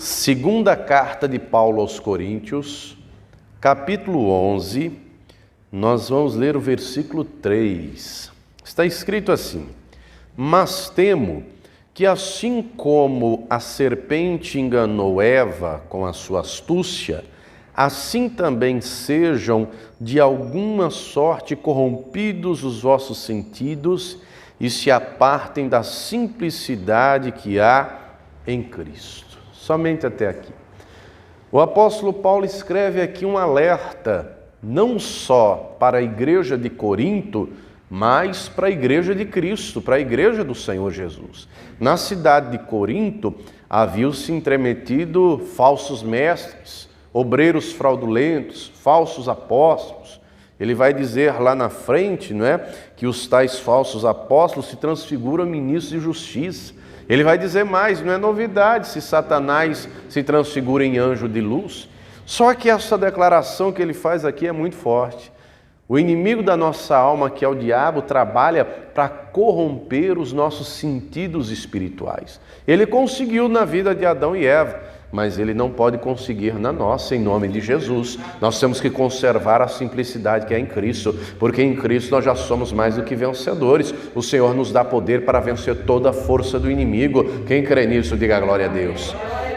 Segunda carta de Paulo aos Coríntios, capítulo 11, nós vamos ler o versículo 3. Está escrito assim: mas temo que assim como a serpente enganou Eva com a sua astúcia, assim também sejam de alguma sorte corrompidos os vossos sentidos e se apartem da simplicidade que há em Cristo. Somente até aqui. O apóstolo Paulo escreve aqui um alerta, não só para a igreja de Corinto, mas para a igreja de Cristo, para a igreja do Senhor Jesus. Na cidade de Corinto, haviam-se intrometido falsos mestres, obreiros fraudulentos, falsos apóstolos. Ele vai dizer lá na frente, não é, que os tais falsos apóstolos se transfiguram em ministros de justiça. Ele vai dizer mais, não é novidade se Satanás se transfigura em anjo de luz. Só que essa declaração que ele faz aqui é muito forte. O inimigo da nossa alma, que é o diabo, trabalha para corromper os nossos sentidos espirituais. Ele conseguiu na vida de Adão e Eva, mas ele não pode conseguir na nossa, em nome de Jesus. Nós temos que conservar a simplicidade que é em Cristo, porque em Cristo nós já somos mais do que vencedores. O Senhor nos dá poder para vencer toda a força do inimigo. Quem crê nisso, diga glória a Deus.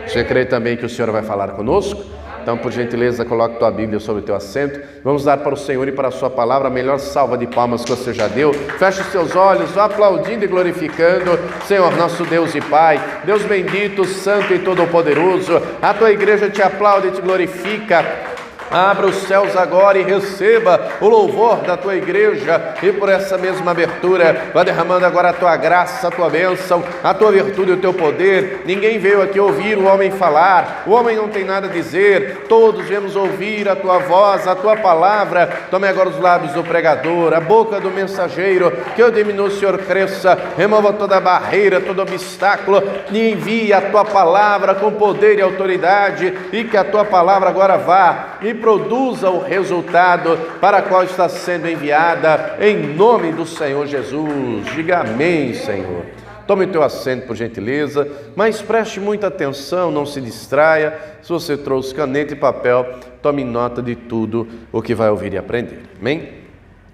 Você crê também que o Senhor vai falar conosco? Então, por gentileza, coloque tua Bíblia sobre o teu assento. Vamos dar para o Senhor e para a sua palavra a melhor salva de palmas que você já deu. Feche os seus olhos, vá aplaudindo e glorificando. Senhor, nosso Deus e Pai, Deus bendito, santo e todo-poderoso, a tua igreja te aplaude e te glorifica. Abra os céus agora e receba o louvor da tua igreja, e por essa mesma abertura, vai derramando agora a tua graça, a tua bênção, a tua virtude e o teu poder. Ninguém veio aqui ouvir o homem falar, o homem não tem nada a dizer, todos viemos ouvir a tua voz, a tua palavra. Tome agora os lábios do pregador, a boca do mensageiro, que eu diminua, o Senhor cresça, remova toda barreira, todo obstáculo, e envie a tua palavra com poder e autoridade, e que a tua palavra agora vá e produza o resultado para o qual está sendo enviada, em nome do Senhor Jesus. Diga amém, Senhor. Tome o teu assento, por gentileza, mas preste muita atenção, não se distraia. Se você trouxe caneta e papel, tome nota de tudo o que vai ouvir e aprender. Amém?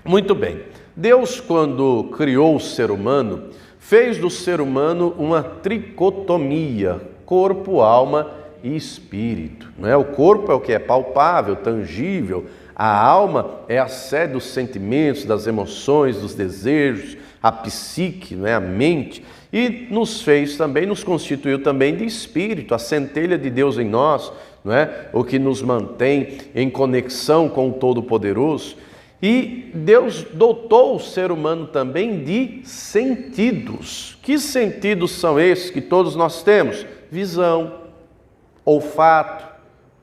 Muito bem. Deus, quando criou o ser humano, fez do ser humano uma tricotomia: corpo, alma e espírito. Não é? O corpo é o que é palpável, tangível. A alma é a sede dos sentimentos, das emoções, dos desejos, a psique, não é? A mente. E nos fez também, nos constituiu também de espírito, a centelha de Deus em nós, não é? O que nos mantém em conexão com o Todo-Poderoso. E Deus dotou o ser humano também de sentidos. Que sentidos são esses que todos nós temos? Visão, olfato,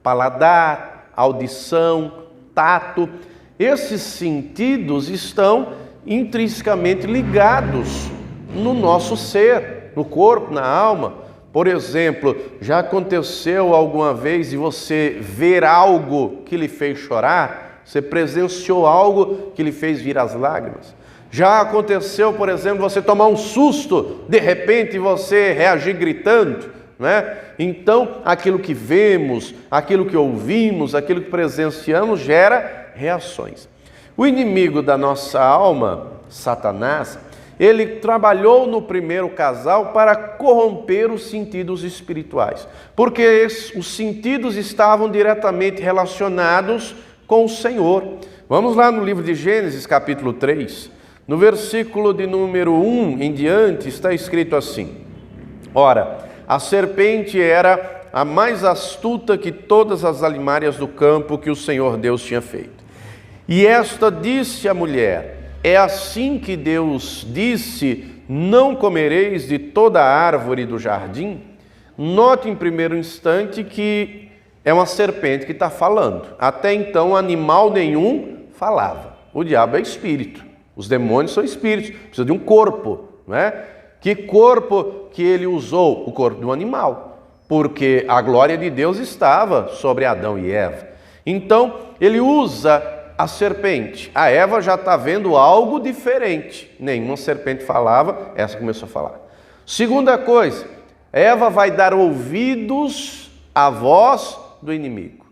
paladar, audição, tato. Esses sentidos estão intrinsecamente ligados no nosso ser, no corpo, na alma. Por exemplo, já aconteceu alguma vez de você ver algo que lhe fez chorar? Você presenciou algo que lhe fez vir as lágrimas? Já aconteceu, por exemplo, você tomar um susto, de repente você reagir gritando? Não é? Então, aquilo que vemos, aquilo que ouvimos, aquilo que presenciamos gera reações. O inimigo da nossa alma, Satanás, ele trabalhou no primeiro casal para corromper os sentidos espirituais, porque os sentidos estavam diretamente relacionados com o Senhor. Vamos lá no livro de Gênesis, capítulo 3, no versículo de número 1 em diante, está escrito assim: ora, a serpente era a mais astuta que todas as alimárias do campo que o Senhor Deus tinha feito. E esta disse à mulher: é assim que Deus disse, não comereis de toda a árvore do jardim? Note em primeiro instante que é uma serpente que está falando. Até então animal nenhum falava. O diabo é espírito, os demônios são espíritos, precisa de um corpo, não é? Que corpo que ele usou? O corpo de um animal, porque a glória de Deus estava sobre Adão e Eva. Então, ele usa a serpente. A Eva já está vendo algo diferente. Nenhuma serpente falava, essa começou a falar. Segunda coisa, Eva vai dar ouvidos a voz do inimigo.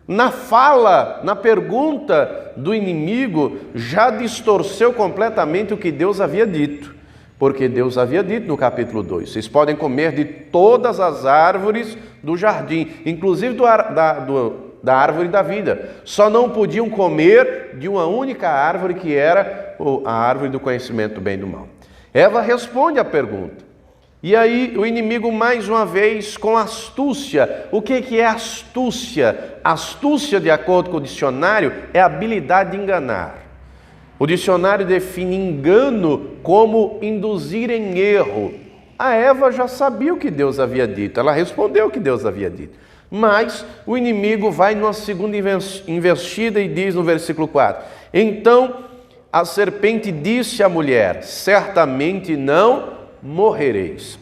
Na fala, na pergunta do inimigo, já distorceu completamente o que Deus havia dito. Porque Deus havia dito no capítulo 2, vocês podem comer de todas as árvores do jardim, inclusive da árvore da vida. Só não podiam comer de uma única árvore, que era a árvore do conhecimento do bem e do mal. Eva responde à pergunta. E aí o inimigo mais uma vez com astúcia. O que é astúcia? Astúcia, de acordo com o dicionário, é a habilidade de enganar. O dicionário define engano como induzir em erro. A Eva já sabia o que Deus havia dito, ela respondeu o que Deus havia dito. Mas o inimigo vai numa segunda investida e diz no versículo 4: então a serpente disse à mulher: certamente não morrereis,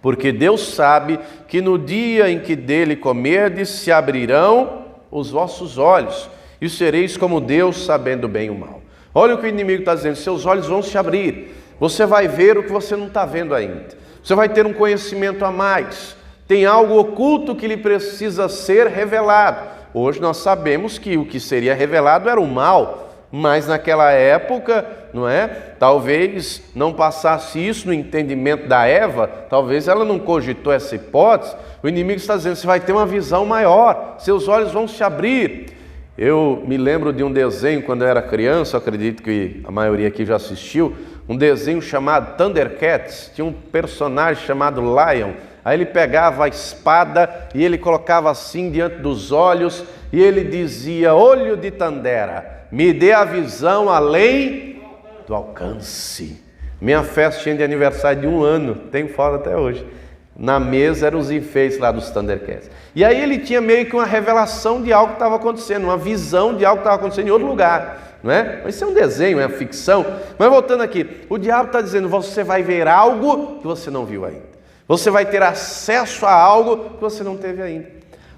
porque Deus sabe que no dia em que dele comerdes se abrirão os vossos olhos e sereis como Deus, sabendo o bem e o mal. Olha o que o inimigo está dizendo: seus olhos vão se abrir, você vai ver o que você não está vendo ainda, você vai ter um conhecimento a mais, tem algo oculto que lhe precisa ser revelado. Hoje nós sabemos que o que seria revelado era o mal, mas naquela época, não é? Talvez não passasse isso no entendimento da Eva, talvez ela não cogitou essa hipótese. O inimigo está dizendo: você vai ter uma visão maior, seus olhos vão se abrir. Eu me lembro de um desenho quando eu era criança, acredito que a maioria aqui já assistiu, um desenho chamado Thundercats. Tinha um personagem chamado Lion. Aí ele pegava a espada e ele colocava assim diante dos olhos e ele dizia: olho de Tandera, me dê a visão além do alcance. Minha festinha de aniversário de 1 ano, tenho foto até hoje. Na mesa eram os enfeites lá dos Thundercats. E aí ele tinha meio que uma revelação de algo que estava acontecendo, uma visão de algo que estava acontecendo em outro lugar, não é? Mas isso é um desenho, é uma ficção. Mas voltando aqui, o diabo está dizendo: você vai ver algo que você não viu ainda. Você vai ter acesso a algo que você não teve ainda.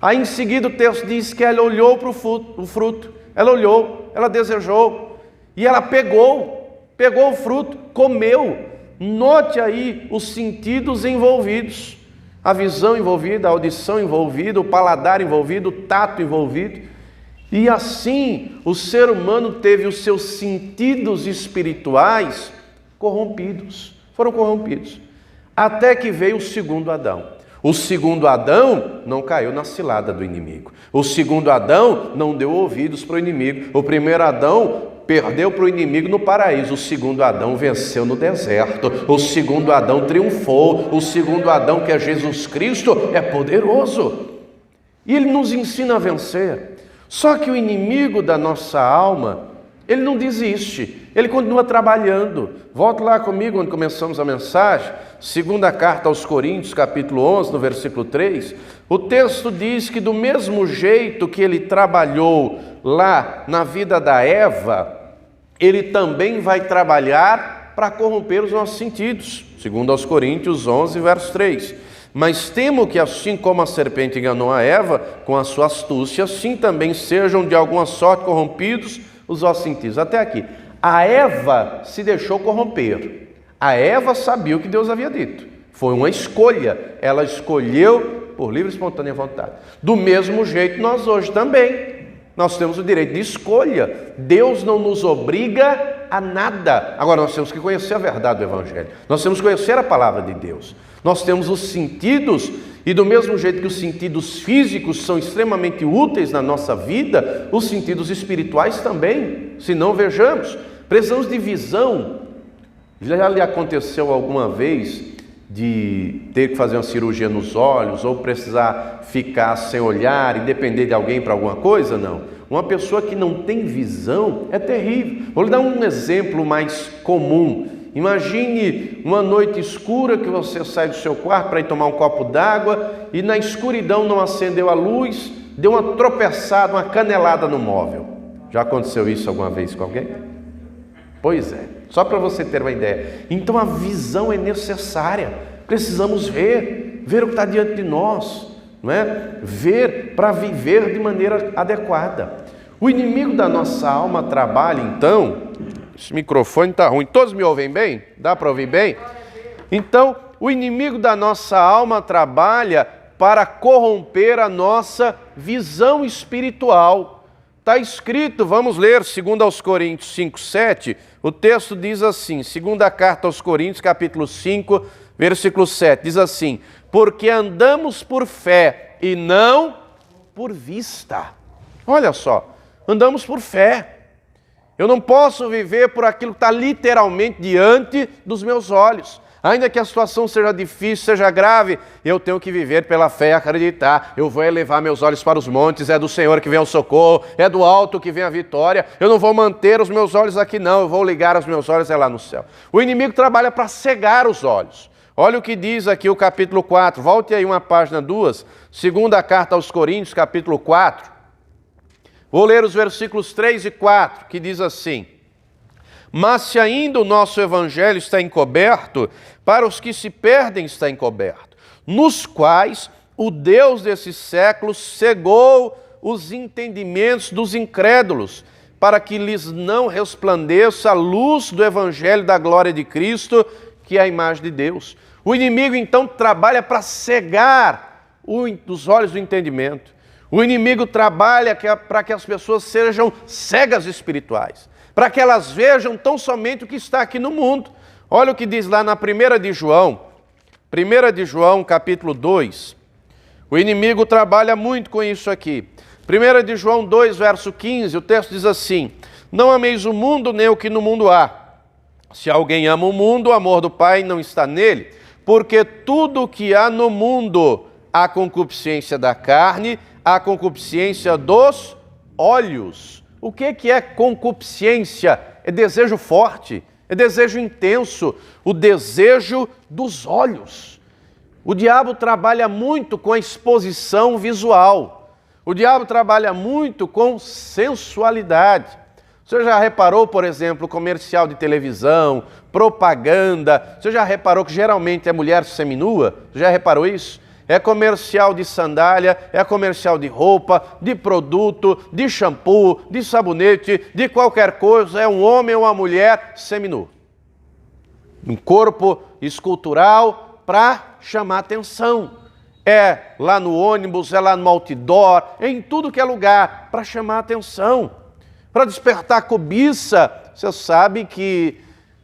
Aí em seguida o texto diz que ela olhou para o fruto. Ela olhou, ela desejou e ela pegou o fruto, comeu. Note aí os sentidos envolvidos, a visão envolvida, a audição envolvida, o paladar envolvido, o tato envolvido. E assim o ser humano teve os seus sentidos espirituais corrompidos, foram corrompidos. Até que veio o segundo Adão. O segundo Adão não caiu na cilada do inimigo. O segundo Adão não deu ouvidos para o inimigo. O primeiro Adão perdeu para o inimigo no paraíso. O segundo Adão venceu no deserto. O segundo Adão triunfou. O segundo Adão, que é Jesus Cristo, é poderoso. E ele nos ensina a vencer. Só que o inimigo da nossa alma, ele não desiste. Ele continua trabalhando. Volte lá comigo onde começamos a mensagem. Segunda carta aos Coríntios, capítulo 11, no versículo 3. O texto diz que do mesmo jeito que ele trabalhou lá na vida da Eva, ele também vai trabalhar para corromper os nossos sentidos. Segundo aos Coríntios 11, verso 3. Mas temo que assim como a serpente enganou a Eva com a sua astúcia, assim também sejam de alguma sorte corrompidos os vossos sentidos. Até aqui. A Eva se deixou corromper. A Eva sabia o que Deus havia dito. Foi uma escolha. Ela escolheu por livre e espontânea vontade. Do mesmo jeito nós hoje também. Nós temos o direito de escolha. Deus não nos obriga a nada. Agora nós temos que conhecer a verdade do Evangelho. Nós temos que conhecer a palavra de Deus. Nós temos os sentidos, e do mesmo jeito que os sentidos físicos são extremamente úteis na nossa vida, os sentidos espirituais também. Se não, vejamos, precisamos de visão. Já lhe aconteceu alguma vez de ter que fazer uma cirurgia nos olhos, ou precisar ficar sem olhar e depender de alguém para alguma coisa? Não. Uma pessoa que não tem visão é terrível. Vou lhe dar um exemplo mais comum. Imagine uma noite escura que você sai do seu quarto para ir tomar um copo d'água e na escuridão não acendeu a luz, deu uma tropeçada, uma canelada no móvel. Já aconteceu isso alguma vez com alguém? Pois é, só para você ter uma ideia. Então a visão é necessária, precisamos ver o que está diante de nós, não é? Ver para viver de maneira adequada. O inimigo da nossa alma trabalha então... Esse microfone está ruim. Todos me ouvem bem? Dá para ouvir bem? Então, o inimigo da nossa alma trabalha para corromper a nossa visão espiritual. Está escrito, vamos ler 2 Coríntios 5:7, o texto diz assim, segunda carta aos Coríntios, capítulo 5, versículo 7, diz assim: porque andamos por fé e não por vista. Olha só, andamos por fé. Eu não posso viver por aquilo que está literalmente diante dos meus olhos. Ainda que a situação seja difícil, seja grave, eu tenho que viver pela fé e acreditar. Eu vou elevar meus olhos para os montes, é do Senhor que vem o socorro, é do alto que vem a vitória. Eu não vou manter os meus olhos aqui não, eu vou ligar os meus olhos lá no céu. O inimigo trabalha para cegar os olhos. Olha o que diz aqui o capítulo 4, volte aí uma página, duas, segunda carta aos Coríntios, capítulo 4. Vou ler os versículos 3 e 4, que diz assim: mas se ainda o nosso evangelho está encoberto, para os que se perdem está encoberto, nos quais o Deus desse século cegou os entendimentos dos incrédulos, para que lhes não resplandeça a luz do evangelho da glória de Cristo, que é a imagem de Deus. O inimigo então trabalha para cegar os olhos do entendimento. O inimigo trabalha para que as pessoas sejam cegas espirituais, para que elas vejam tão somente o que está aqui no mundo. Olha o que diz lá na 1 de João, capítulo 2. O inimigo trabalha muito com isso aqui. 1 de João 2, verso 15, o texto diz assim: não ameis o mundo nem o que no mundo há. Se alguém ama o mundo, o amor do Pai não está nele, porque tudo o que há no mundo, a concupiscência da carne, a concupiscência dos olhos. O que é concupiscência? É desejo forte, é desejo intenso, o desejo dos olhos. O diabo trabalha muito com a exposição visual. O diabo trabalha muito com sensualidade. Você já reparou, por exemplo, comercial de televisão, propaganda? Você já reparou que geralmente é mulher seminua? Você já reparou isso? É comercial de sandália, é comercial de roupa, de produto, de shampoo, de sabonete, de qualquer coisa, é um homem ou uma mulher seminu. Um corpo escultural para chamar atenção. É lá no ônibus, é lá no outdoor, é em tudo que é lugar, para chamar atenção, para despertar cobiça. Você sabe que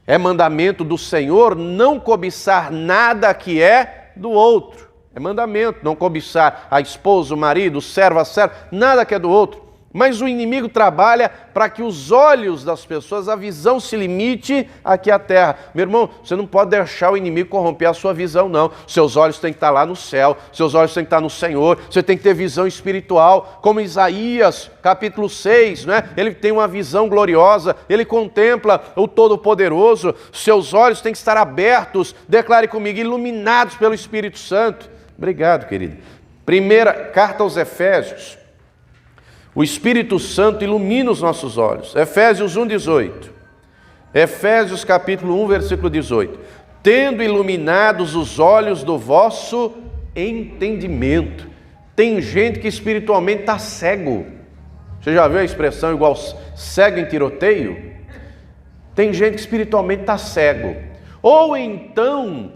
é mandamento do Senhor não cobiçar nada que é do outro. É mandamento, não cobiçar a esposa, o marido, o servo, a serva, nada que é do outro. Mas o inimigo trabalha para que os olhos das pessoas, a visão se limite aqui à terra. Meu irmão, você não pode deixar o inimigo corromper a sua visão, não. Seus olhos têm que estar lá no céu, seus olhos têm que estar no Senhor, você tem que ter visão espiritual, como Isaías, capítulo 6, né? Ele tem uma visão gloriosa, ele contempla o Todo-Poderoso, seus olhos têm que estar abertos, declare comigo, iluminados pelo Espírito Santo. Obrigado, querido. Primeira carta aos Efésios. O Espírito Santo ilumina os nossos olhos. Efésios 1:18. Efésios capítulo 1, versículo 18. Tendo iluminados os olhos do vosso entendimento. Tem gente que espiritualmente está cego. Você já viu a expressão igual cego em tiroteio? Tem gente que espiritualmente está cego. Ou então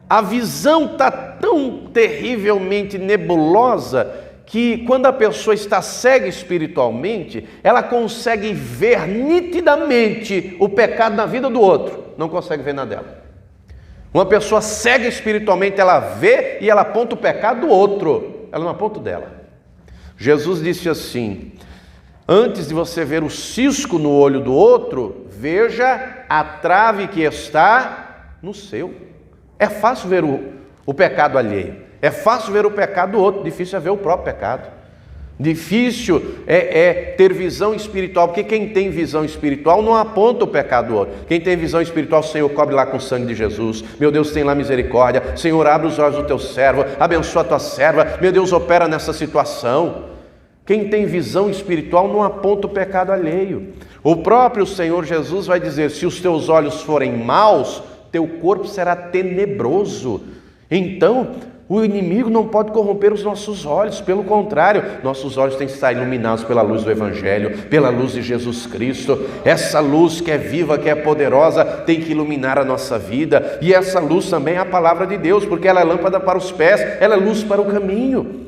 a visão está tão terrivelmente nebulosa que quando a pessoa está cega espiritualmente, ela consegue ver nitidamente o pecado na vida do outro, não consegue ver na dela. Uma pessoa cega espiritualmente, ela vê e ela aponta o pecado do outro, ela não aponta o dela. Jesus disse assim: antes de você ver o cisco no olho do outro, veja a trave que está no seu. É fácil ver o pecado alheio, é fácil ver o pecado do outro, difícil é ver o próprio pecado. Difícil é ter visão espiritual, porque quem tem visão espiritual não aponta o pecado do outro. Quem tem visão espiritual, o Senhor cobre lá com o sangue de Jesus. Meu Deus, tem lá misericórdia. Senhor, abre os olhos do teu servo, abençoa a tua serva. Meu Deus, opera nessa situação. Quem tem visão espiritual não aponta o pecado alheio. O próprio Senhor Jesus vai dizer: se os teus olhos forem maus, teu corpo será tenebroso. Então, O inimigo não pode corromper os nossos olhos, pelo contrário, nossos olhos têm que estar iluminados pela luz do Evangelho, pela luz de Jesus Cristo. Essa luz que é viva, que é poderosa, tem que iluminar a nossa vida, e essa luz também é a palavra de Deus, porque ela é lâmpada para os pés, ela é luz para o caminho.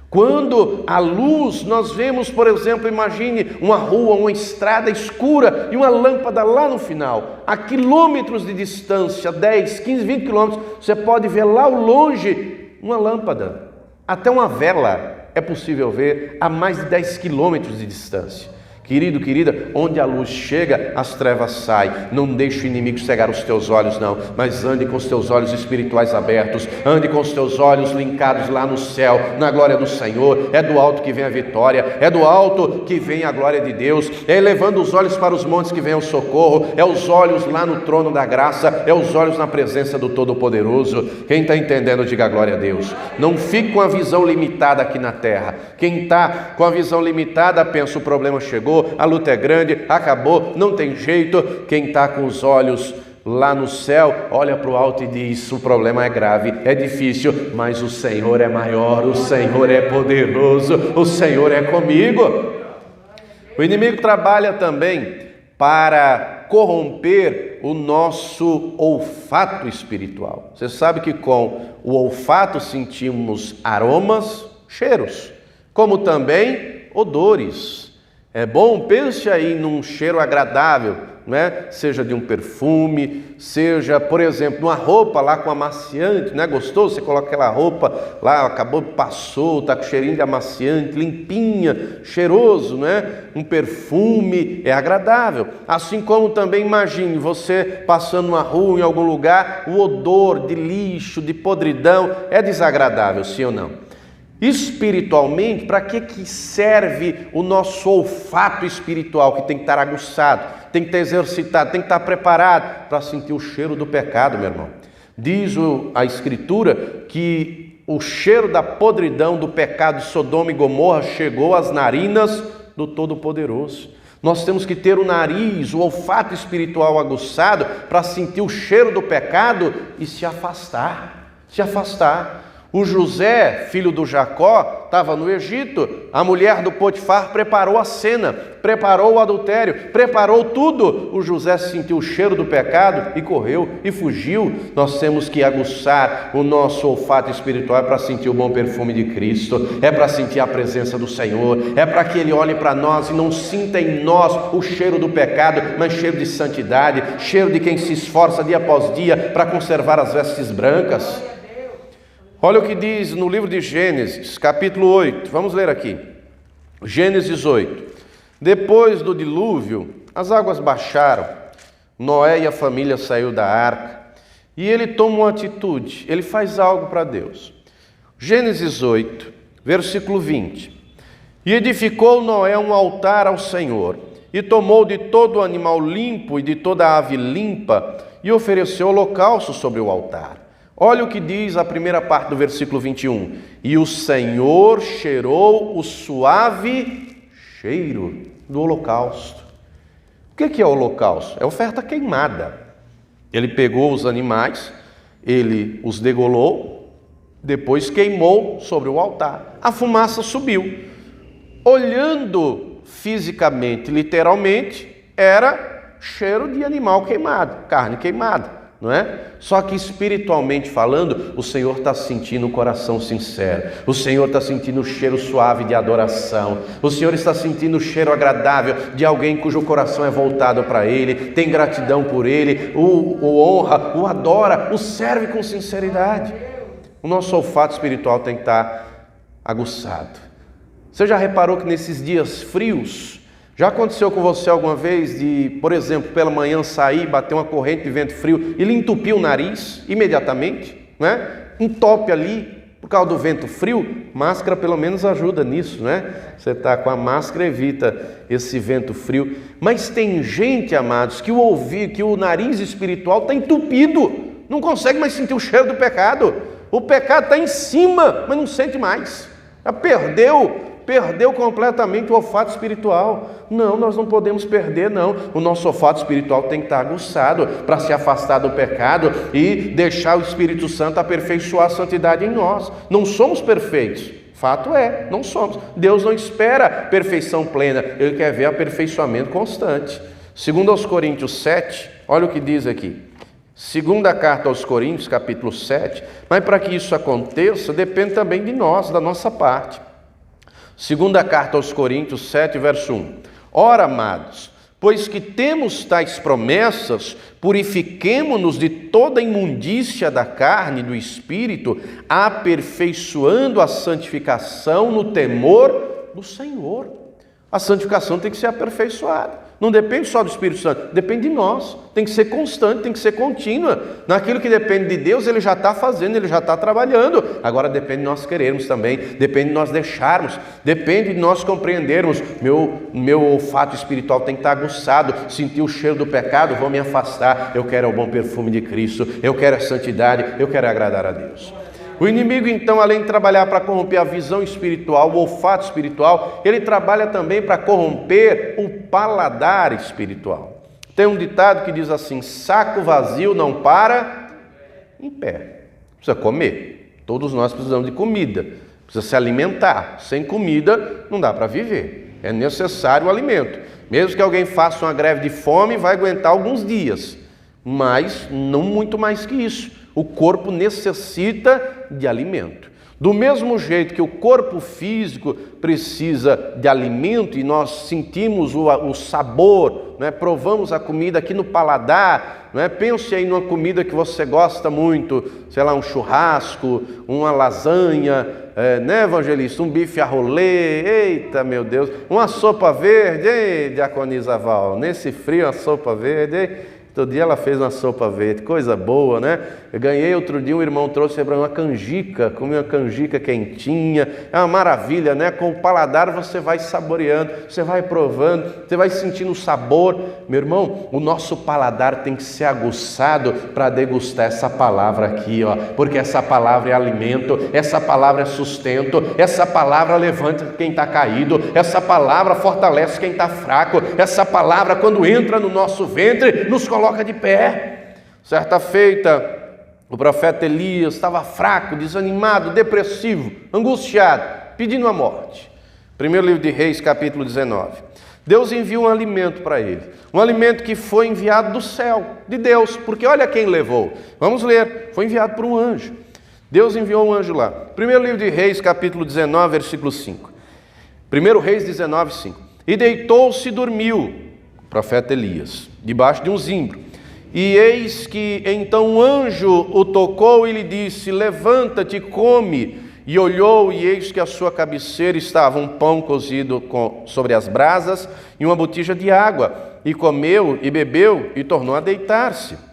Quando a luz, nós vemos, por exemplo, imagine uma rua, uma estrada escura e uma lâmpada lá no final, a quilômetros de distância, 10, 15, 20 quilômetros, você pode ver lá ao longe uma lâmpada, até uma vela é possível ver a mais de 10 quilômetros de distância. Querido, querida, onde a luz chega, as trevas saem. Não deixe o inimigo cegar os teus olhos, não, mas ande com os teus olhos espirituais abertos, ande com os teus olhos linkados lá no céu, na glória do Senhor. É do alto que vem a vitória, é do alto que vem a glória de Deus, é elevando os olhos para os montes que vem o socorro, é os olhos lá no trono da graça, é os olhos na presença do Todo-Poderoso. Quem está entendendo, diga glória a Deus. Não fique com a visão limitada aqui na terra. Quem está com a visão limitada pensa, o problema chegou, a luta é grande, acabou, não tem jeito. Quem está com os olhos lá no céu, olha para o alto e diz, o problema é grave, é difícil, mas o Senhor é maior, o Senhor é poderoso, o Senhor é comigo. O inimigo trabalha também para corromper o nosso olfato espiritual. Você sabe que com o olfato sentimos aromas, cheiros, como também odores. É bom, pense aí num cheiro agradável, né? Seja de um perfume, seja, por exemplo, uma roupa lá com amaciante, né? Gostoso, você coloca aquela roupa lá, acabou, passou, está com cheirinho de amaciante, limpinha, cheiroso, né? Um perfume é agradável. Assim como também, imagine você passando uma rua, em algum lugar, o odor de lixo, de podridão, é desagradável, sim ou não? Espiritualmente, para que serve o nosso olfato espiritual, que tem que estar aguçado, tem que estar exercitado, tem que estar preparado para sentir o cheiro do pecado, meu irmão? Diz a Escritura que o cheiro da podridão do pecado de Sodoma e Gomorra chegou às narinas do Todo-Poderoso. Nós temos que ter o nariz, o olfato espiritual aguçado para sentir o cheiro do pecado e se afastar, O José, filho do Jacó, estava no Egito, a mulher do Potifar preparou a cena, preparou o adultério, preparou tudo. O José sentiu o cheiro do pecado e correu e fugiu. Nós temos que aguçar o nosso olfato espiritual para sentir o bom perfume de Cristo, é para sentir a presença do Senhor, é para que Ele olhe para nós e não sinta em nós o cheiro do pecado, mas cheiro de santidade, cheiro de quem se esforça dia após dia para conservar as vestes brancas. Olha o que diz no livro de Gênesis, capítulo 8, vamos ler aqui. Gênesis 8. Depois do dilúvio, as águas baixaram, Noé e a família saiu da arca, e ele toma uma atitude, ele faz algo para Deus. Gênesis 8, versículo 20. E edificou Noé um altar ao Senhor, e tomou de todo animal limpo e de toda ave limpa, e ofereceu holocausto sobre o altar. Olha o que diz a primeira parte do versículo 21. E o Senhor cheirou o suave cheiro do holocausto. O que é o holocausto? É oferta queimada. Ele pegou os animais, ele os degolou, depois queimou sobre o altar. A fumaça subiu. Olhando fisicamente, literalmente, era cheiro de animal queimado, carne queimada. Não é? Só que espiritualmente falando, o Senhor está sentindo o coração sincero, o Senhor está sentindo o cheiro suave de adoração, o Senhor está sentindo o cheiro agradável de alguém cujo coração é voltado para Ele, tem gratidão por Ele, o honra, o adora, o serve com sinceridade. O nosso olfato espiritual tem que estar aguçado. Você já reparou que nesses dias frios, já aconteceu com você alguma vez de, por exemplo, pela manhã sair, bater uma corrente de vento frio e lhe entupir o nariz imediatamente, né? Entope ali por causa do vento frio? Máscara pelo menos ajuda nisso, né? Você está com a máscara, evita esse vento frio. Mas tem gente, amados, que o nariz espiritual está entupido, não consegue mais sentir o cheiro do pecado. O pecado está em cima, mas não sente mais. Já perdeu perdeu completamente o olfato espiritual. Não, nós não podemos perder, não. O nosso olfato espiritual tem que estar aguçado para se afastar do pecado e deixar o Espírito Santo aperfeiçoar a santidade em nós. Não somos perfeitos. Fato é, não somos. Deus não espera perfeição plena, Ele quer ver aperfeiçoamento constante. Segundo aos Coríntios 7, olha o que diz aqui. Segunda carta aos Coríntios, capítulo 7. Mas para que isso aconteça, depende também de nós, da nossa parte. Segunda carta aos Coríntios 7, verso 1. Ora, amados, pois que temos tais promessas, purifiquemo-nos de toda imundícia da carne e do espírito, aperfeiçoando a santificação no temor do Senhor. A santificação tem que ser aperfeiçoada. Não depende só do Espírito Santo, depende de nós. Tem que ser constante, tem que ser contínua. Naquilo que depende de Deus, Ele já está fazendo, Ele já está trabalhando. Agora depende de nós querermos também, depende de nós deixarmos, depende de nós compreendermos. Meu olfato espiritual tem que estar aguçado, sentir o cheiro do pecado, vou me afastar. Eu quero o bom perfume de Cristo, eu quero a santidade, eu quero agradar a Deus. O inimigo, então, além de trabalhar para corromper a visão espiritual, o olfato espiritual, ele trabalha também para corromper o paladar espiritual. Tem um ditado que diz assim: saco vazio não para em pé. Precisa comer. Todos nós precisamos de comida. Precisa se alimentar. Sem comida não dá para viver. É necessário o alimento. Mesmo que alguém faça uma greve de fome, vai aguentar alguns dias. Mas não muito mais que isso. O corpo necessita de alimento. Do mesmo jeito que o corpo físico precisa de alimento e nós sentimos o sabor, né? Provamos a comida aqui no paladar, né? Pense aí numa comida que você gosta muito, sei lá, um churrasco, uma lasanha, né, evangelista? Um bife a rolê, eita meu Deus, uma sopa verde, ei, diaconisa Val, nesse frio uma sopa verde, ei. Todo dia ela fez uma sopa verde, coisa boa, né? Eu ganhei outro dia, um irmão trouxe para uma canjica, comi uma canjica quentinha, é uma maravilha, né? Com o paladar você vai saboreando, você vai provando, você vai sentindo o sabor. Meu irmão, o nosso paladar tem que ser aguçado para degustar essa palavra aqui, ó, porque essa palavra é alimento, essa palavra é sustento, essa palavra levanta quem está caído, essa palavra fortalece quem está fraco, essa palavra, quando entra no nosso ventre, nos coloca de pé. Certa feita, o profeta Elias estava fraco, desanimado, depressivo, angustiado, pedindo a morte. Primeiro livro de Reis, capítulo 19. Deus enviou um alimento para ele, um alimento que foi enviado do céu, de Deus, porque olha quem levou. Vamos ler, foi enviado por um anjo. Deus enviou um anjo lá. Primeiro livro de Reis, capítulo 19, versículo 5. Primeiro Reis 19, 5. E deitou-se e dormiu, o profeta Elias, debaixo de um zimbro. E eis que então um anjo o tocou e lhe disse: levanta-te e come. E olhou, e eis que à sua cabeceira estava um pão cozido sobre as brasas e uma botija de água. E comeu e bebeu e tornou a deitar-se.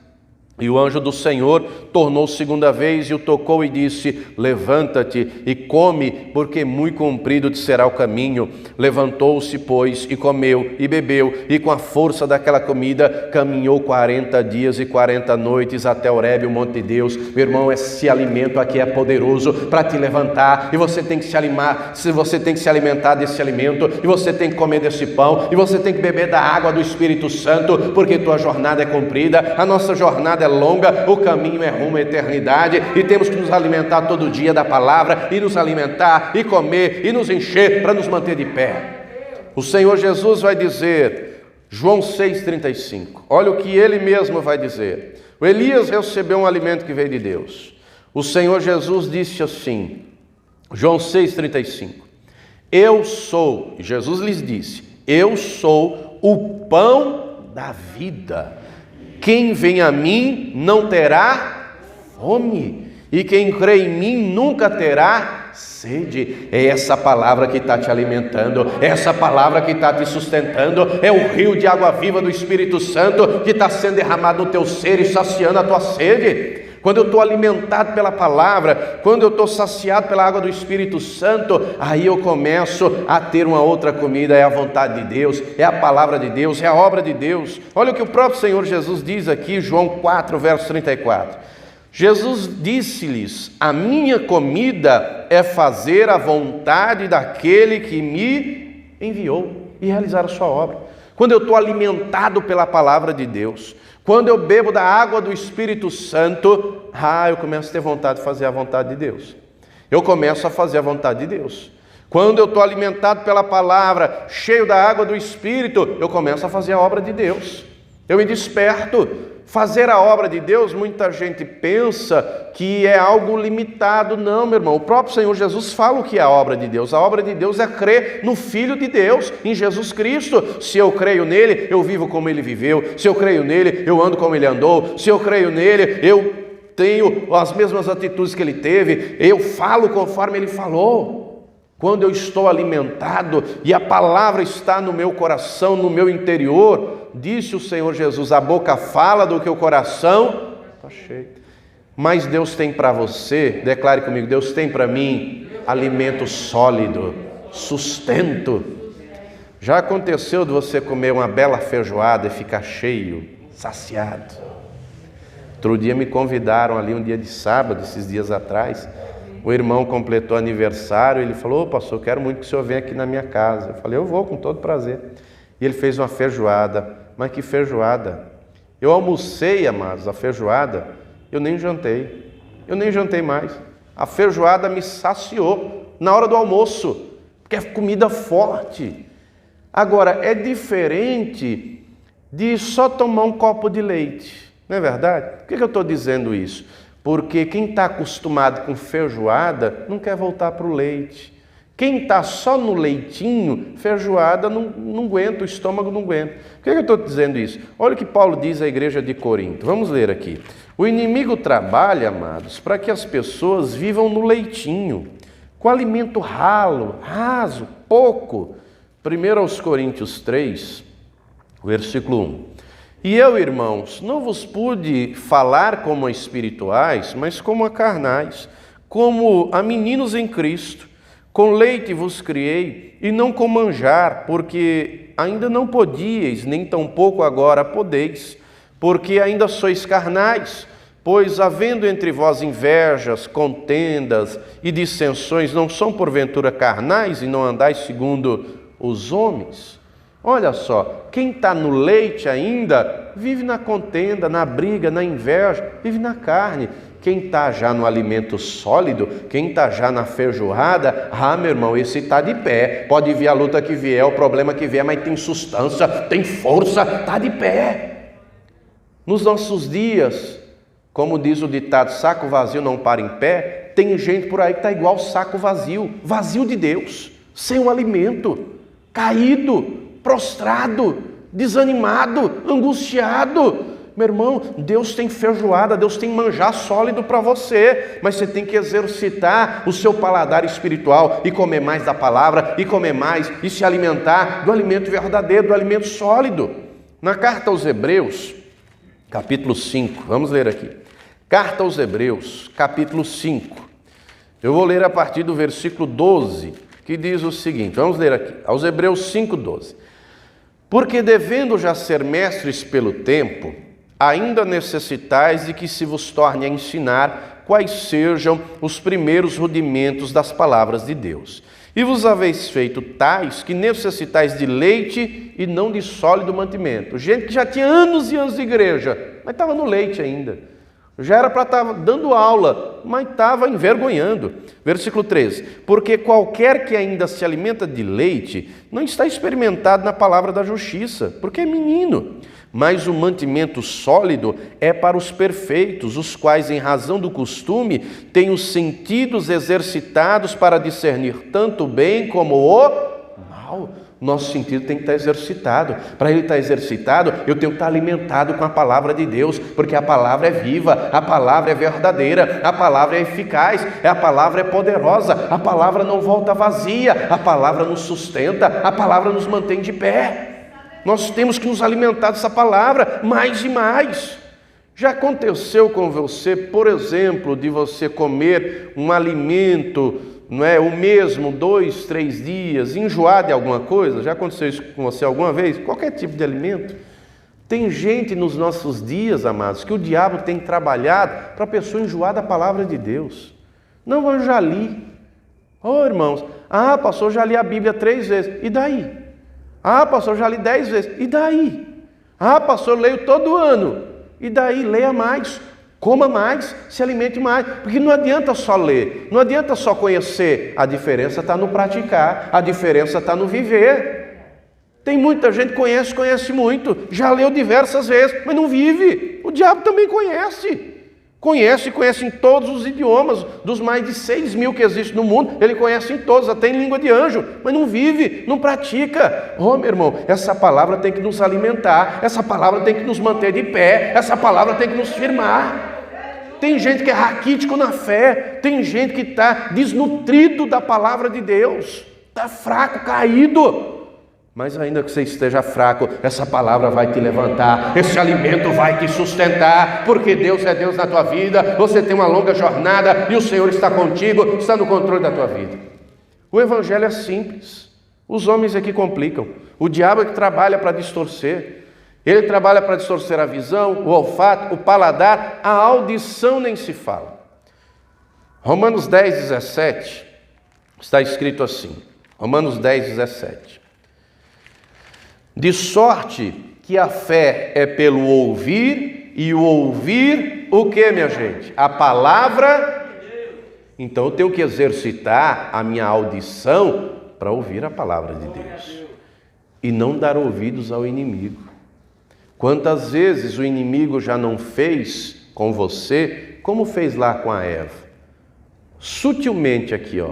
E o anjo do Senhor tornou segunda vez e o tocou e disse: levanta-te e come, porque muito comprido te será o caminho. Levantou-se, pois, e comeu e bebeu, e com a força daquela comida caminhou 40 dias e 40 noites até Horebe, o monte de Deus. Meu irmão, esse alimento aqui é poderoso para te levantar, e você tem que se alimentar desse alimento, e você tem que comer desse pão, e você tem que beber da água do Espírito Santo, porque tua jornada é comprida, a nossa jornada é longa, o caminho é rumo à eternidade, e temos que nos alimentar todo dia da palavra, e nos alimentar, e comer, e nos encher, para nos manter de pé. O Senhor Jesus vai dizer, João 6,35, olha o que ele mesmo vai dizer. O Elias recebeu um alimento que veio de Deus. O Senhor Jesus disse assim, João 6,35, eu sou, Jesus lhes disse, eu sou o pão da vida. Quem vem a mim não terá fome, e quem crê em mim nunca terá sede. É essa palavra que está te alimentando, é essa palavra que está te sustentando, é o rio de água viva do Espírito Santo que está sendo derramado no teu ser e saciando a tua sede. Quando eu estou alimentado pela palavra, quando eu estou saciado pela água do Espírito Santo, aí eu começo a ter uma outra comida, é a vontade de Deus, é a palavra de Deus, é a obra de Deus. Olha o que o próprio Senhor Jesus diz aqui, João 4, verso 34. Jesus disse-lhes: a minha comida é fazer a vontade daquele que me enviou e realizar a sua obra. Quando eu estou alimentado pela palavra de Deus, quando eu bebo da água do Espírito Santo, eu começo a ter vontade de fazer a vontade de Deus. Eu começo a fazer a vontade de Deus. Quando eu estou alimentado pela palavra, cheio da água do Espírito, eu começo a fazer a obra de Deus. Eu me desperto. Fazer a obra de Deus, muita gente pensa que é algo limitado. Não, meu irmão, o próprio Senhor Jesus fala o que é a obra de Deus. A obra de Deus é crer no Filho de Deus, em Jesus Cristo. Se eu creio nele, eu vivo como ele viveu. Se eu creio nele, eu ando como ele andou. Se eu creio nele, eu tenho as mesmas atitudes que ele teve. Eu falo conforme ele falou. Quando eu estou alimentado e a palavra está no meu coração, no meu interior, disse o Senhor Jesus, a boca fala do que o coração está cheio. Mas Deus tem para você, declare comigo, Deus tem para mim alimento sólido, sustento. Já aconteceu de você comer uma bela feijoada e ficar cheio, saciado? Outro dia me convidaram ali, um dia de sábado, esses dias atrás. O irmão completou aniversário, ele falou: pastor, eu quero muito que o senhor venha aqui na minha casa. Eu falei: eu vou, com todo prazer. E ele fez uma feijoada. Mas que feijoada! Eu almocei, amados, a feijoada, eu nem jantei mais. A feijoada me saciou na hora do almoço, porque é comida forte. Agora, é diferente de só tomar um copo de leite, não é verdade? Por que eu estou dizendo isso? Porque quem está acostumado com feijoada não quer voltar para o leite. Quem está só no leitinho, feijoada não aguenta, o estômago não aguenta. Por que eu estou dizendo isso? Olha o que Paulo diz à igreja de Corinto. Vamos ler aqui. O inimigo trabalha, amados, para que as pessoas vivam no leitinho, com alimento raso, pouco. 1 Coríntios 3, versículo 1. E eu, irmãos, não vos pude falar como a espirituais, mas como a carnais, como a meninos em Cristo. Com leite vos criei, e não com manjar, porque ainda não podíeis, nem tampouco agora podeis, porque ainda sois carnais. Pois, havendo entre vós invejas, contendas e dissensões, não são porventura carnais e não andais segundo os homens? Olha só, quem está no leite ainda, vive na contenda, na briga, na inveja, vive na carne. Quem está já no alimento sólido, quem está já na feijoada, meu irmão, esse está de pé. Pode vir a luta que vier, o problema que vier, mas tem substância, tem força, está de pé. Nos nossos dias, como diz o ditado, saco vazio não para em pé, tem gente por aí que está igual saco vazio, vazio de Deus, sem o alimento, caído, prostrado, desanimado, angustiado. Meu irmão, Deus tem feijoada, Deus tem manjar sólido para você, mas você tem que exercitar o seu paladar espiritual e comer mais da palavra, e comer mais, e se alimentar do alimento verdadeiro, do alimento sólido. Na carta aos Hebreus, capítulo 5, vamos ler aqui. Carta aos Hebreus, capítulo 5. Eu vou ler a partir do versículo 12, que diz o seguinte, vamos ler aqui, aos Hebreus 5, 12. Porque devendo já ser mestres pelo tempo, ainda necessitais de que se vos torne a ensinar quais sejam os primeiros rudimentos das palavras de Deus. E vos haveis feito tais que necessitais de leite e não de sólido mantimento. Gente que já tinha anos e anos de igreja, mas estava no leite ainda. Já era para estar dando aula, mas estava envergonhando. Versículo 13. Porque qualquer que ainda se alimenta de leite não está experimentado na palavra da justiça, porque é menino. Mas o mantimento sólido é para os perfeitos, os quais, em razão do costume, têm os sentidos exercitados para discernir tanto o bem como o mal. Nosso sentido tem que estar exercitado. Para ele estar exercitado, eu tenho que estar alimentado com a palavra de Deus, porque a palavra é viva, a palavra é verdadeira, a palavra é eficaz, a palavra é poderosa, a palavra não volta vazia, a palavra nos sustenta, a palavra nos mantém de pé. Nós temos que nos alimentar dessa palavra mais e mais. Já aconteceu com você, por exemplo, de você comer um alimento, não é, o mesmo, 2, 3 dias, enjoar de alguma coisa? Já aconteceu isso com você alguma vez? Qualquer tipo de alimento. Tem gente nos nossos dias, amados, que o diabo tem trabalhado para a pessoa enjoar da palavra de Deus. Não, eu já li. Irmãos, pastor, eu já li a Bíblia 3 vezes. E daí? Pastor, eu já li 10 vezes. E daí? Pastor, eu leio todo ano. E daí? Leia mais. Coma mais, se alimente mais, porque não adianta só ler, não adianta só conhecer, a diferença está no praticar, a diferença está no viver. Tem muita gente que conhece muito, já leu diversas vezes, mas não vive. O diabo também conhece em todos os idiomas, dos mais de 6.000 que existem no mundo, ele conhece em todos, até em língua de anjo, mas não vive, não pratica. Meu irmão, essa palavra tem que nos alimentar, essa palavra tem que nos manter de pé, essa palavra tem que nos firmar. Tem gente que é raquítico na fé, tem gente que está desnutrido da palavra de Deus, está fraco, caído. Mas ainda que você esteja fraco, essa palavra vai te levantar, esse alimento vai te sustentar, porque Deus é Deus na tua vida, você tem uma longa jornada e o Senhor está contigo, está no controle da tua vida. O evangelho é simples, os homens é que complicam, o diabo é que trabalha para distorcer, ele trabalha para distorcer a visão, o olfato, o paladar, a audição nem se fala. Romanos 10:17, está escrito assim, Romanos 10:17. De sorte que a fé é pelo ouvir, e o ouvir, o que, minha gente? A palavra. Então eu tenho que exercitar a minha audição para ouvir a palavra de Deus. E não dar ouvidos ao inimigo. Quantas vezes o inimigo já não fez com você, como fez lá com a Eva? Sutilmente aqui,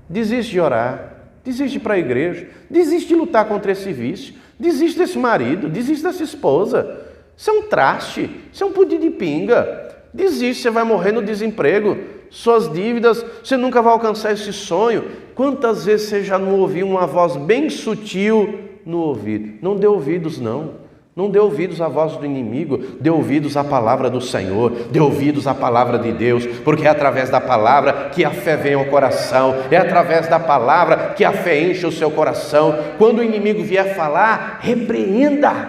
desiste de orar. Desiste de ir para a igreja, desiste de lutar contra esse vício, desiste desse marido, desiste dessa esposa. Isso é um traste, isso é um pudim de pinga. Desiste, você vai morrer no desemprego, suas dívidas, você nunca vai alcançar esse sonho. Quantas vezes você já não ouviu uma voz bem sutil no ouvido? Não dê ouvidos, não. Não dê ouvidos à voz do inimigo, dê ouvidos à palavra do Senhor, dê ouvidos à palavra de Deus, porque é através da palavra que a fé vem ao coração, é através da palavra que a fé enche o seu coração. Quando o inimigo vier falar, repreenda.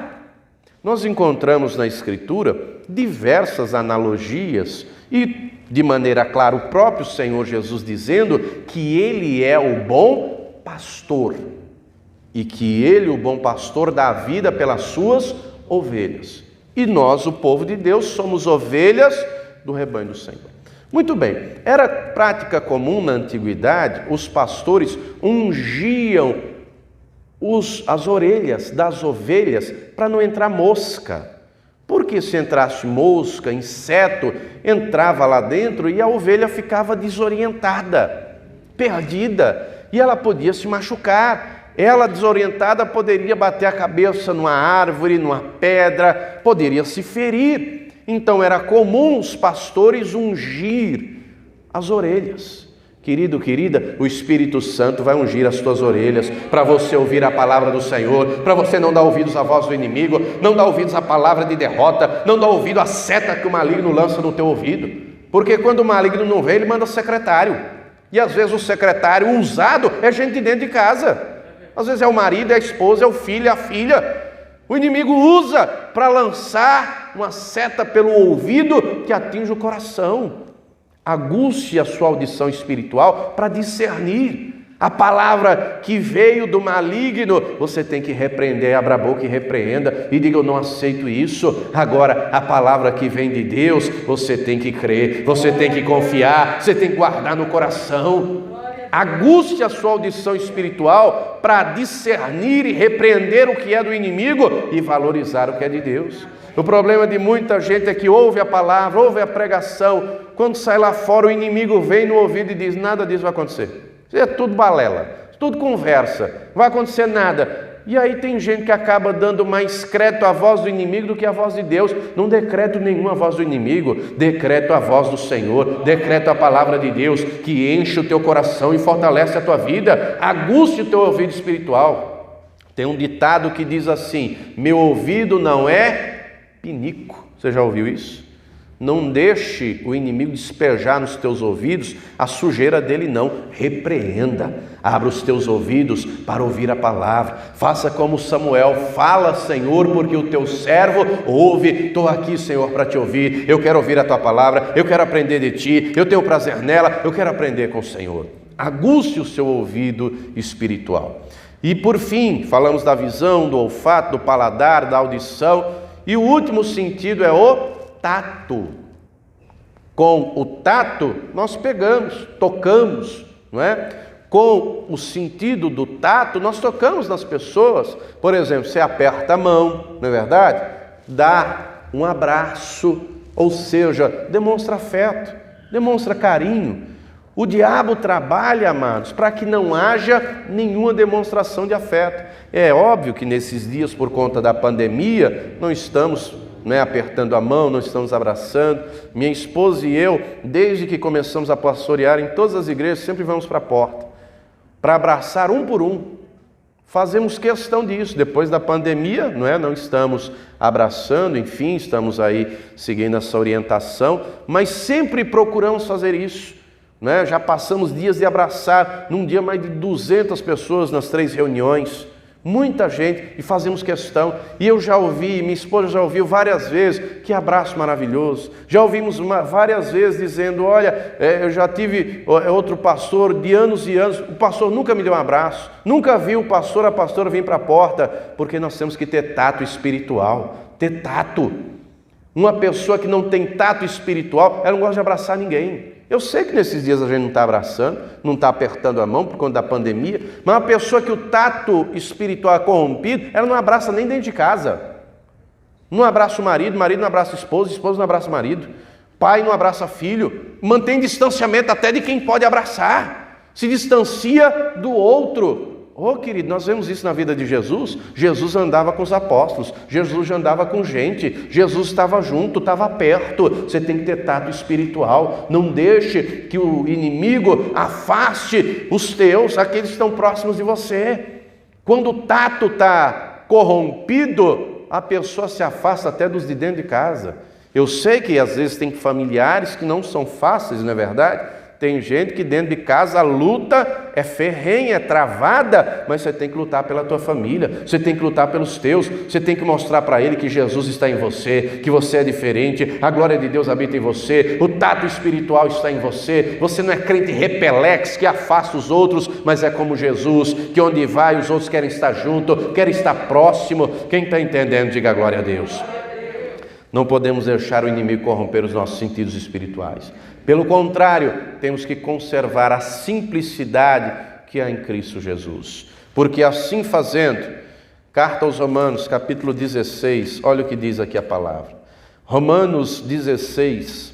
Nós encontramos na Escritura diversas analogias e, de maneira clara, o próprio Senhor Jesus dizendo que Ele é o bom pastor. E que Ele, o bom pastor, dá a vida pelas suas ovelhas. E nós, o povo de Deus, somos ovelhas do rebanho do Senhor. Muito bem, era prática comum na antiguidade, os pastores ungiam as orelhas das ovelhas para não entrar mosca. Porque se entrasse mosca, inseto, entrava lá dentro e a ovelha ficava desorientada, perdida, e ela podia se machucar. Ela, desorientada, poderia bater a cabeça numa árvore, numa pedra, poderia se ferir. Então era comum os pastores ungir as orelhas. Querido, querida, o Espírito Santo vai ungir as tuas orelhas para você ouvir a palavra do Senhor, para você não dar ouvidos à voz do inimigo, não dar ouvidos à palavra de derrota, não dar ouvido à seta que o maligno lança no teu ouvido. Porque quando o maligno não vem, ele manda secretário. E às vezes o secretário usado é gente de dentro de casa. Às vezes é o marido, é a esposa, é o filho, é a filha. O inimigo usa para lançar uma seta pelo ouvido que atinge o coração. Aguce a sua audição espiritual para discernir. A palavra que veio do maligno, você tem que repreender, abra a boca e repreenda e diga: eu não aceito isso. Agora, a palavra que vem de Deus, você tem que crer, você tem que confiar, você tem que guardar no coração. Aguste a sua audição espiritual para discernir e repreender o que é do inimigo e valorizar o que é de Deus. O problema de muita gente é que ouve a palavra, ouve a pregação, quando sai lá fora o inimigo vem no ouvido e diz: nada disso vai acontecer. Isso é tudo balela, tudo conversa, não vai acontecer nada. E aí tem gente que acaba dando mais crédito à voz do inimigo do que à voz de Deus. Não decreto nenhuma voz do inimigo, decreto a voz do Senhor, decreto a palavra de Deus que enche o teu coração e fortalece a tua vida. Aguste o teu ouvido espiritual. Tem um ditado que diz assim: meu ouvido não é pinico. Você já ouviu isso? Não deixe o inimigo despejar nos teus ouvidos a sujeira dele, não. Repreenda. Abra os teus ouvidos para ouvir a palavra. Faça como Samuel. Fala, Senhor, porque o teu servo ouve. Estou aqui, Senhor, para te ouvir. Eu quero ouvir a tua palavra. Eu quero aprender de ti. Eu tenho prazer nela. Eu quero aprender com o Senhor. Aguce o seu ouvido espiritual. E por fim, falamos da visão, do olfato, do paladar, da audição. E o último sentido é o tato. Com o tato, nós pegamos, tocamos, não é? Com o sentido do tato, nós tocamos nas pessoas. Por exemplo, você aperta a mão, não é verdade? Dá um abraço, ou seja, demonstra afeto, demonstra carinho. O diabo trabalha, amados, para que não haja nenhuma demonstração de afeto. É óbvio que nesses dias, por conta da pandemia, não estamos apertando a mão, não estamos abraçando. Minha esposa e eu, desde que começamos a pastorear em todas as igrejas, sempre vamos para a porta, para abraçar um por um. Fazemos questão disso. Depois da pandemia, não estamos abraçando, enfim, estamos aí seguindo essa orientação, mas sempre procuramos fazer isso. Já passamos dias de abraçar, num dia mais de 200 pessoas nas 3 reuniões. Muita gente, e fazemos questão. E eu já ouvi, minha esposa já ouviu várias vezes, que abraço maravilhoso. Já ouvimos várias vezes dizendo, olha, eu já tive outro pastor de anos e anos, o pastor nunca me deu um abraço, nunca vi o pastor, a pastora vir para a porta, porque nós temos que ter tato espiritual, ter tato. Uma pessoa que não tem tato espiritual, ela não gosta de abraçar ninguém. Eu sei que nesses dias a gente não está abraçando, não está apertando a mão por conta da pandemia, mas uma pessoa que o tato espiritual é corrompido, ela não abraça nem dentro de casa. Não abraça o marido, marido não abraça a esposa, esposa não abraça o marido, pai não abraça filho, mantém distanciamento até de quem pode abraçar, se distancia do outro. Oh, querido, nós vemos isso na vida de Jesus. Jesus andava com os apóstolos, Jesus já andava com gente, Jesus estava junto, estava perto. Você tem que ter tato espiritual. Não deixe que o inimigo afaste os teus, aqueles que estão próximos de você. Quando o tato está corrompido, a pessoa se afasta até dos de dentro de casa. Eu sei que às vezes tem familiares que não são fáceis, não é verdade? Tem gente que dentro de casa a luta é ferrenha, é travada, mas você tem que lutar pela tua família, você tem que lutar pelos teus, você tem que mostrar para ele que Jesus está em você, que você é diferente, a glória de Deus habita em você, o tato espiritual está em você, você não é crente repelex que afasta os outros, mas é como Jesus, que onde vai os outros querem estar junto, querem estar próximo. Quem está entendendo, diga glória a Deus. Não podemos deixar o inimigo corromper os nossos sentidos espirituais. Pelo contrário, temos que conservar a simplicidade que há em Cristo Jesus. Porque assim fazendo, carta aos Romanos, capítulo 16, olha o que diz aqui a palavra. Romanos 16,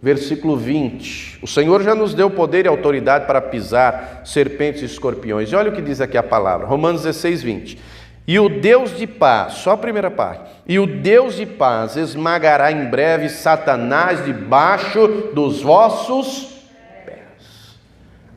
versículo 20. O Senhor já nos deu poder e autoridade para pisar serpentes e escorpiões. E olha o que diz aqui a palavra. Romanos 16, 20. E o Deus de paz, só a primeira parte, e o Deus de paz esmagará em breve Satanás debaixo dos vossos pés.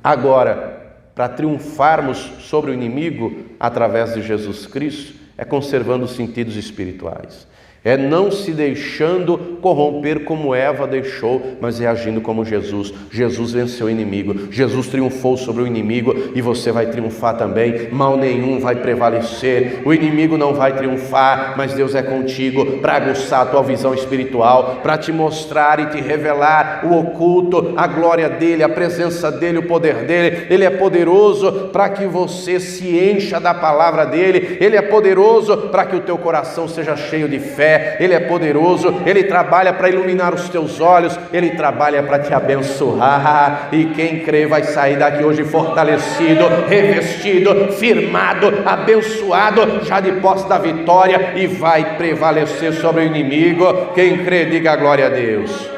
Agora, para triunfarmos sobre o inimigo através de Jesus Cristo, é conservando os sentidos espirituais. É não se deixando corromper como Eva deixou, mas reagindo como Jesus. Jesus venceu o inimigo, Jesus triunfou sobre o inimigo e você vai triunfar também. Mal nenhum vai prevalecer, o inimigo não vai triunfar, mas Deus é contigo para aguçar a tua visão espiritual, para te mostrar e te revelar o oculto, a glória dele, a presença dele, o poder dele. Ele é poderoso para que você se encha da palavra dele, ele é poderoso para que o teu coração seja cheio de fé. Ele é poderoso, Ele trabalha para iluminar os teus olhos, Ele trabalha para te abençoar, e quem crê vai sair daqui hoje fortalecido, revestido, firmado, abençoado, já de posse da vitória, e vai prevalecer sobre o inimigo. Quem crê, diga glória a Deus.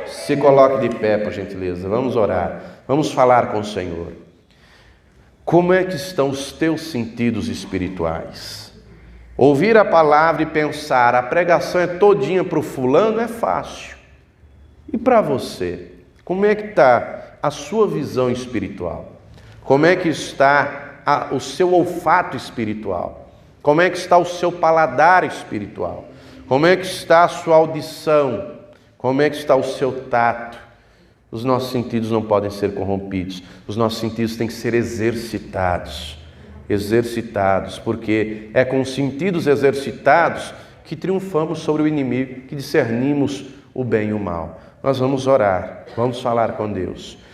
Se coloque de pé, por gentileza, vamos orar, vamos falar com o Senhor. Como é que estão os teus sentidos espirituais? Ouvir a palavra e pensar, a pregação é todinha para o fulano, é fácil. E para você? Como é que está a sua visão espiritual? Como é que está o seu olfato espiritual? Como é que está o seu paladar espiritual? Como é que está a sua audição? Como é que está o seu tato? Os nossos sentidos não podem ser corrompidos. Os nossos sentidos têm que ser exercitados. Exercitados, porque é com os sentidos exercitados que triunfamos sobre o inimigo, que discernimos o bem e o mal. Nós vamos orar, vamos falar com Deus.